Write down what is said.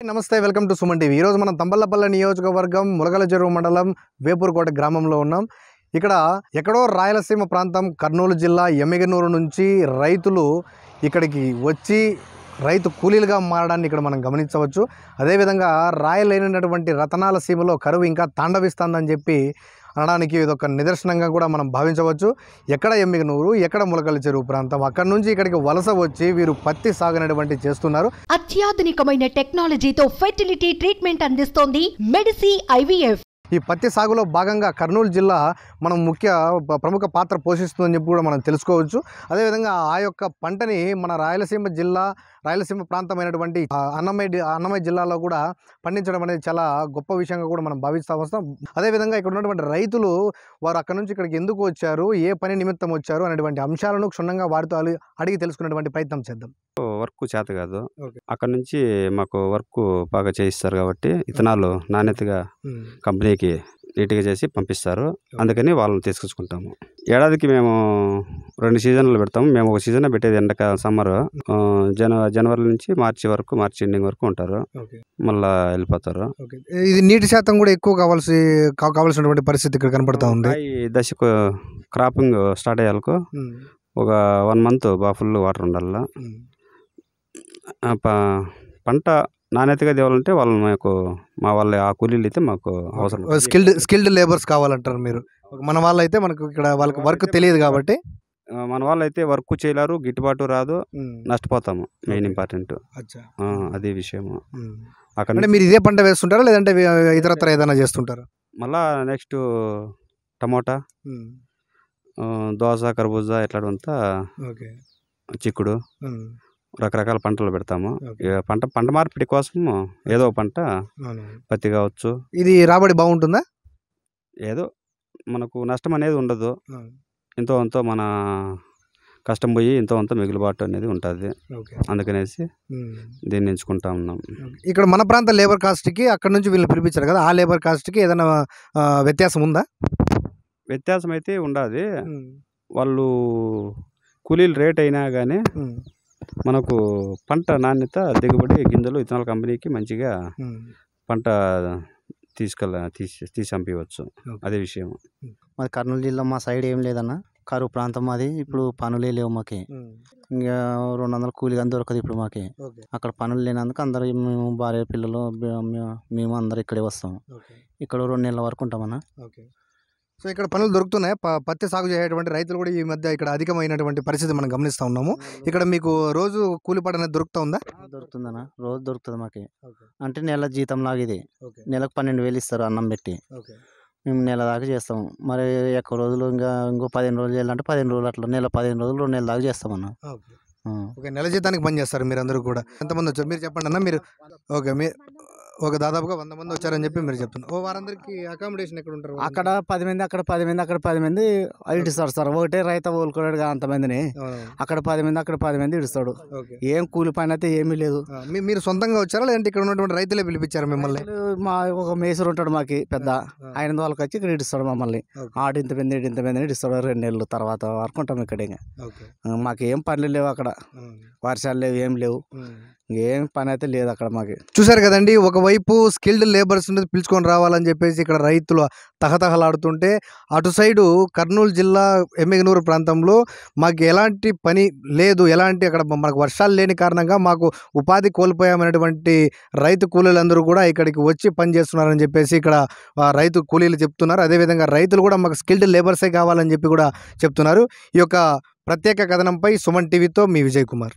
నమస్తే, welcome to Suman TV. ఈరోజు మనం తంబళ్లపల్లి నియోజకవర్గం ములగల చెరువు మండలం వేపూర్కోట గ్రామంలో ఉన్నాం. ఇక్కడ ఎక్కడో రాయలసీమ ప్రాంతం కర్నూలు జిల్లా ఎమ్మిగనూరు నుంచి రైతులు ఇక్కడికి వచ్చి రైతు కూలీలుగా మారడాన్ని ఇక్కడ మనం గమనించవచ్చు. అదేవిధంగా రాయలేనటువంటి రతనాల సీమలో కరువు ఇంకా తాండవిస్తుందని చెప్పి అనడానికి ఇదొక నిదర్శనంగా కూడా మనం భావించవచ్చు. ఎక్కడ ఎమ్మిగనూరు, ఎక్కడ ములకల చెరువు ప్రాంతం, అక్కడ నుంచి ఇక్కడికి వలస వచ్చి వీరు పత్తి సాగునటువంటి చేస్తున్నారు. అత్యాధునికమైన టెక్నాలజీతో ఫెర్టిలిటీ ట్రీట్మెంట్ అందిస్తోంది మెడిసి ఐవీఎఫ్. ఈ పత్తి సాగులో భాగంగా కర్నూలు జిల్లా మనం ప్రముఖ పాత్ర పోషిస్తుందని చెప్పి కూడా మనం తెలుసుకోవచ్చు. అదేవిధంగా ఆ యొక్క పంటని మన రాయలసీమ ప్రాంతమైనటువంటి అన్నమయ్య జిల్లాలో కూడా పండించడం అనేది చాలా గొప్ప విషయంగా కూడా మనం భావిస్తూ వస్తాం. అదేవిధంగా ఇక్కడ ఉన్నటువంటి రైతులు వారు అక్కడ నుంచి ఇక్కడికి ఎందుకు వచ్చారు, ఏ పని నిమిత్తం వచ్చారు అనేటువంటి అంశాలను క్షుణ్ణంగా వారితో అడిగి తెలుసుకునేటువంటి ప్రయత్నం చేద్దాం. వర్క్ చేత కాదు, అక్కడ నుంచి మాకు వర్క్ బాగా చేయిస్తారు కాబట్టి ఇథనాలు నాణ్యతగా కంపెనీకి నీట్గా చేసి పంపిస్తారు. అందుకని వాళ్ళని తీసుకొచ్చుకుంటాము. ఏడాదికి మేము 2 సీజన్లు పెడతాము. మేము ఒక సీజన్ పెట్టేది ఎండాకాలం, సమ్మర్, జనవరి నుంచి మార్చి ఎండింగ్ వరకు ఉంటారు, మళ్ళా వెళ్ళిపోతారు. ఇది నీటి శాతం కూడా ఎక్కువ కావాల్సినటువంటి పరిస్థితి ఇక్కడ కనపడతా ఉంది. ఈ దశకు క్రాపింగ్ స్టార్ట్ అయ్యాలకు ఒక 1 మంత్ బాగా ఫుల్ వాటర్ ఉండాల. పంట నాణ్యతగా తేవాలంటే మా వాళ్ళ ఆ కూలీలు అయితే మాకు అవసరం. స్కిల్డ్ లేబర్స్ కావాలంటారు మీరు. మన వాళ్ళు అయితే మనకు ఇక్కడ వాళ్ళకి వర్క్ తెలియదు కాబట్టి మన వాళ్ళు అయితే వర్క్ చేయలేరు, గిట్టుబాటు రాదు, నష్టపోతాము. మెయిన్ ఇంపార్టెంట్ అదే విషయము. అక్కడ మీరు ఇదే పంట వేస్తుంటారా లేదంటే ఇతరత్ర ఏదైనా చేస్తుంటారా? మళ్ళా నెక్స్ట్ టమోటా, దోస, కర్బూజా ఇట్లాంటివంతా, చిక్కుడు, రకరకాల పంటలు పెడతాము. పంట మార్పిడి కోసం ఏదో పంట, పత్తి కావచ్చు. ఇది రాబడి బాగుంటుందా? ఏదో మనకు నష్టం అనేది ఉండదు. ఎంతో అంతో మన కష్టం పోయి ఎంతో అంతో మిగులుబాటు అనేది ఉంటుంది. అందుకనేసి దీన్ని ఎంచుకుంటా ఉన్నాం. ఇక్కడ మన ప్రాంత లేబర్ కాస్ట్కి అక్కడ నుంచి వీళ్ళు పిలిపించారు కదా, ఆ లేబర్ కాస్ట్కి ఏదైనా వ్యత్యాసం ఉందా? వ్యత్యాసం అయితే ఉండదు. వాళ్ళు కూలీలు రేట్ అయినా కానీ మనకు పంట నాణ్యత, దిగుబడి, గింజలు ఇథనాల్ కంపెనీకి మంచిగా పంట తీసి పంపించవచ్చు. అదే విషయం. మాది కర్నూలు జిల్లా, మా సైడ్ ఏం లేదన్న, కరువు ప్రాంతం మాది. ఇప్పుడు పనులే లేవు మాకి. ఇంకా 200 కూలి కానీ దొరకదు ఇప్పుడు మాకి. అక్కడ పనులు లేనందుకు అందరూ, మేము భార్య పిల్లలు మేము అందరూ ఇక్కడే వస్తాం. ఇక్కడ 2 నెలల వరకు ఉంటామన్నా. సో ఇక్కడ పనులు దొరుకుతున్నాయి. పత్తి సాగు చేసేటువంటి రైతులు కూడా ఈ మధ్య ఇక్కడ అధికమైనటువంటి పరిస్థితి మనం గమనిస్తూ ఉన్నాము. ఇక్కడ మీకు రోజు కూలిపాట అనేది దొరుకుతా ఉందా? దొరుకుతుందన్న, రోజు దొరుకుతుంది మాకి. అంటే నెల జీతం లాగా ఇది. నెలకు 12,000 ఇస్తారు అన్నం పెట్టి. మేము నెల దాకా చేస్తాము. మరి ఎక్కువ రోజులు ఇంకో 15 రోజులు చేయాలంటే 15 రోజులు, అట్లా నెల 15 రోజులు 2 నెలల దాకా చేస్తామన్నా. నెల జీతానికి పని చేస్తారు మీరు అందరూ కూడా. ఎంతమంది వచ్చారు మీరు చెప్పండి అన్న. మీరు ఒక దాదాపుగా 100 మంది వచ్చారని చెప్పి మీరు చెప్తున్నారు. వారందరికీ అకామిడేషన్ ఎక్కడ ఉంటారు? అక్కడ 10 మంది, అక్కడ 10 మంది, అక్కడ 10 మంది ఇడుస్తారు సార్. ఒకటే రైతు కోలుకోలేడు అంతమందిని. అక్కడ 10 మంది, అక్కడ 10 మంది ఇడుస్తాడు. ఏం కూలి పని అయితే ఏమీ లేదు. మీరు సొంతంగా వచ్చారా లేదంటే ఇక్కడ ఉన్నటువంటి రైతులే పిలిపించారు మిమ్మల్ని? మా ఒక మేసరు ఉంటాడు మాకి పెద్ద, ఆయన వాళ్ళకి వచ్చి ఇక్కడ ఇడుస్తాడు మమ్మల్ని. ఆడు ఇంత మంది ఇడుస్తాడు. 2 నెలలు తర్వాత వరకు ఉంటాం ఇక్కడ. మాకు ఏం పనులు లేవు అక్కడ, వర్షాలు లేవు, ఏం లేవు, ఏం పని అయితే లేదు అక్కడ మాకు. చూసారు కదండి, ఒకవైపు స్కిల్డ్ లేబర్స్ పిలుచుకొని రావాలని చెప్పేసి ఇక్కడ రైతులు తహతహలాడుతుంటే, అటు సైడు కర్నూలు జిల్లా ఎమ్మిగనూరు ప్రాంతంలో మాకు ఎలాంటి పని లేదు, అక్కడ మనకు వర్షాలు లేని కారణంగా మాకు ఉపాధి కోల్పోయామనేటువంటి రైతు కూలీలందరూ కూడా ఇక్కడికి వచ్చి పని చేస్తున్నారని చెప్పేసి ఇక్కడ రైతు కూలీలు చెప్తున్నారు. అదేవిధంగా రైతులు కూడా మాకు స్కిల్డ్ లేబర్సే కావాలని చెప్పి కూడా చెప్తున్నారు. ఈ యొక్క ప్రత్యేక కథనంపై సుమన్ టీవీతో మీ విజయ్ కుమార్.